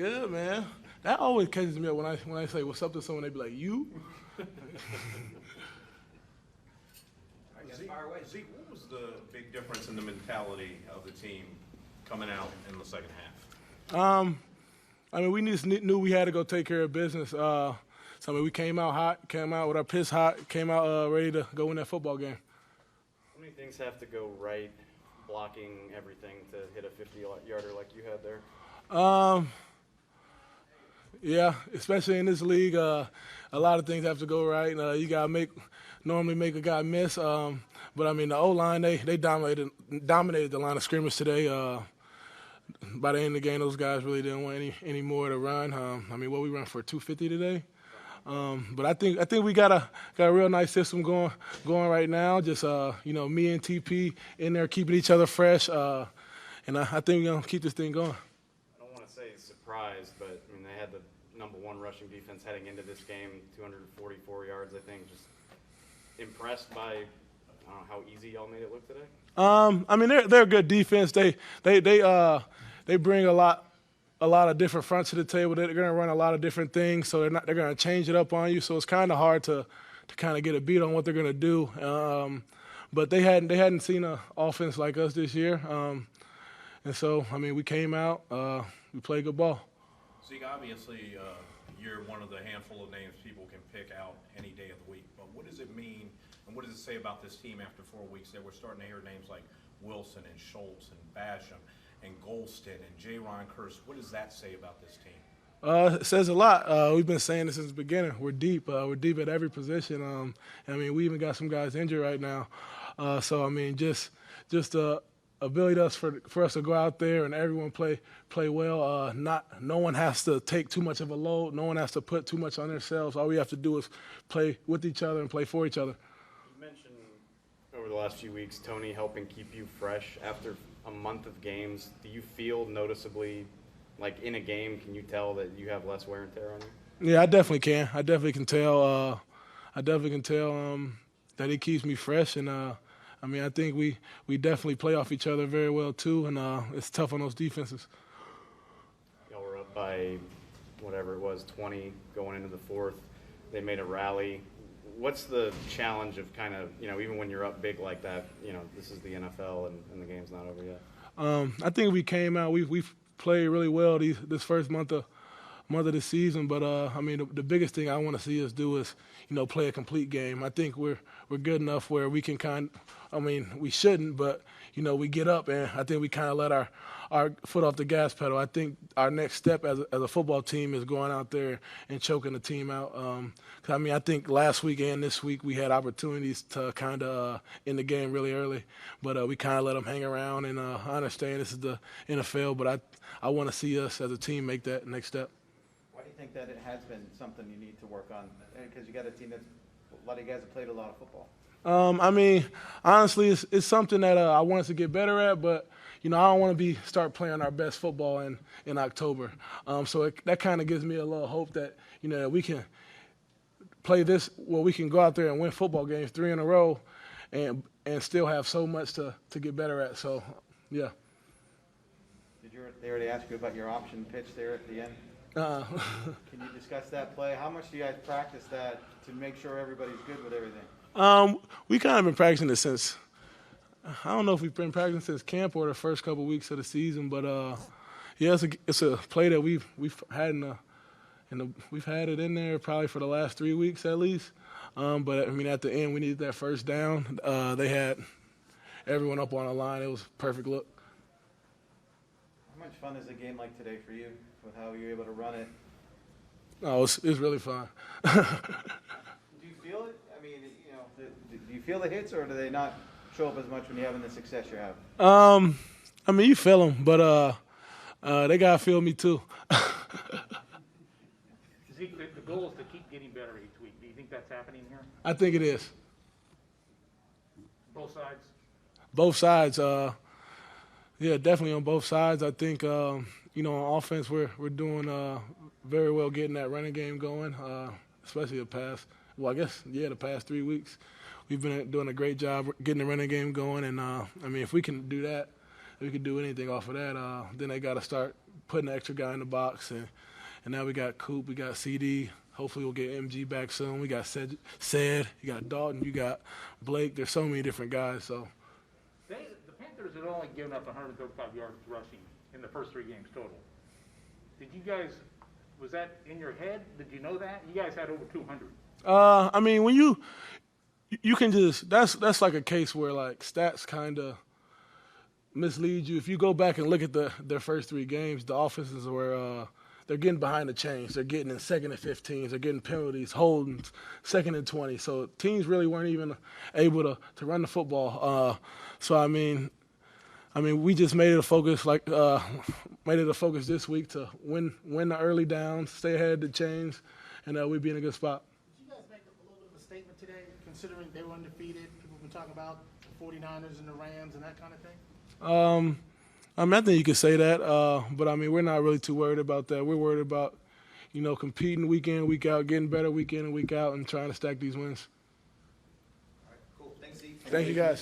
Good, man. That always catches me up when I say what's up to someone. They be like, "You." Zeke, what was the big difference in the mentality of the team coming out in the second half? I mean, we just knew we had to go take care of business. So I mean, we came out hot, came out with our piss hot, came out ready to go win that football game. How many things have to go right, blocking everything to hit a 50-yarder like you had there? Yeah, especially in this league, a lot of things have to go right. You gotta normally make a guy miss. But I mean, the O-line they dominated the line of scrimmage today. By the end of the game, those guys really didn't want any more to run. I mean, what we run for 250 today. But I think we got a real nice system going right now. Just me and TP in there keeping each other fresh, and I think we're gonna keep this thing going. I don't want to say surprised, but I mean they had the number one rushing defense heading into this game, 244 yards. I think just impressed by how easy y'all made it look today. I mean they're a good defense. They bring a lot of different fronts to the table. They're going to run a lot of different things, so they're going to change it up on you. So it's kind of hard to kind of get a beat on what they're going to do. But they hadn't seen an offense like us this year, and so I mean we came out, we played good ball. Zeke, obviously you're one of the handful of names people can pick out any day of the week. But what does it mean, and what does it say about this team after 4 weeks that we're starting to hear names like Wilson and Schultz and Basham and Golston and J-Ron Curse? What does that say about this team? It says a lot. We've been saying this since the beginning. We're deep. We're deep at every position. I mean, we even got some guys injured right now. So I mean, just the ability for us to go out there and everyone play well. No one has to take too much of a load. No one has to put too much on themselves. All we have to do is play with each other and play for each other. You mentioned over the last few weeks Tony helping keep you fresh after a month of games. Do you feel noticeably, like in a game, can you tell that you have less wear and tear on you? Yeah, I definitely can. I definitely can tell. That he keeps me fresh, and I mean, I think we definitely play off each other very well too, and it's tough on those defenses. Y'all were up by whatever it was, 20 going into the fourth. They made a rally. What's the challenge of kind of, even when you're up big like that, this is the NFL and the game's not over yet? I think we came out. We've played really well this first month of the season. But I mean, the biggest thing I want to see us do is play a complete game. I think we're good enough where we can we shouldn't, but we get up and I think we kind of let our foot off the gas pedal. I think our next step as a football team is going out there and choking the team out. 'Cause I mean, I think last week and this week we had opportunities to kind of end the game really early, but we kind of let them hang around. And I understand this is the NFL, but I want to see us as a team make that next step. Why do you think that it has been something you need to work on? Because you got a team a lot of guys have played a lot of football. I mean, honestly, it's something that I want us to get better at, but I don't want to start playing our best football in October. So that kind of gives me a little hope that we can play this. Well, we can go out there and win football games 3 in a row, and still have so much to get better at. So, yeah. They already ask you about your option pitch there at the end? Can you discuss that play? How much do you guys practice that to make sure everybody's good with everything? We kind of been practicing it since, I don't know if we've been practicing since camp or the first couple weeks of the season, but yeah, it's a play that we've had we've had it in there probably for the last 3 weeks at least. But I mean, at the end we needed that first down. They had everyone up on the line. It was a perfect look. How much fun is a game like today for you with how you're able to run it? Oh, it's really fun. Do you feel it? I mean, do you feel the hits, or do they not show up as much when you're having the success you're having? I mean, you feel them, but they gotta feel me too. Zeke, the goal is to keep getting better each week. Do you think that's happening here? I think it is. Both sides? Both sides. Yeah, definitely on both sides. I think on offense we're doing very well getting that running game going, especially the past 3 weeks. We've been doing a great job getting the running game going, and I mean, if we can do that, if we can do anything off of that, then they got to start putting an extra guy in the box, and now we got Coop, we got CD. Hopefully we'll get MG back soon. We got Said, you got Dalton, you got Blake. There's so many different guys. So The Panthers had only given up 135 yards rushing in the first 3 games total. Did you guys, was that in your head? Did you know that? You guys had over 200. I mean, when you can just that's like a case where like stats kind of mislead you. If you go back and look at their first 3 games, the offenses were they're getting behind the chains. They're getting in 2nd and 15s. They're getting penalties, holdings, 2nd and 20. So teams really weren't even able to run the football. So I mean, we just made it a focus this week to win the early downs, stay ahead of the chains, and we'd be in a good spot. Did you guys make a little bit of a statement today, considering they were undefeated? People have been talking about the 49ers and the Rams and that kind of thing? I think you could say that, but I mean, we're not really too worried about that. We're worried about, competing week in, week out, getting better week in and week out, and trying to stack these wins. All right, cool. Thanks, Steve. Thank you, guys.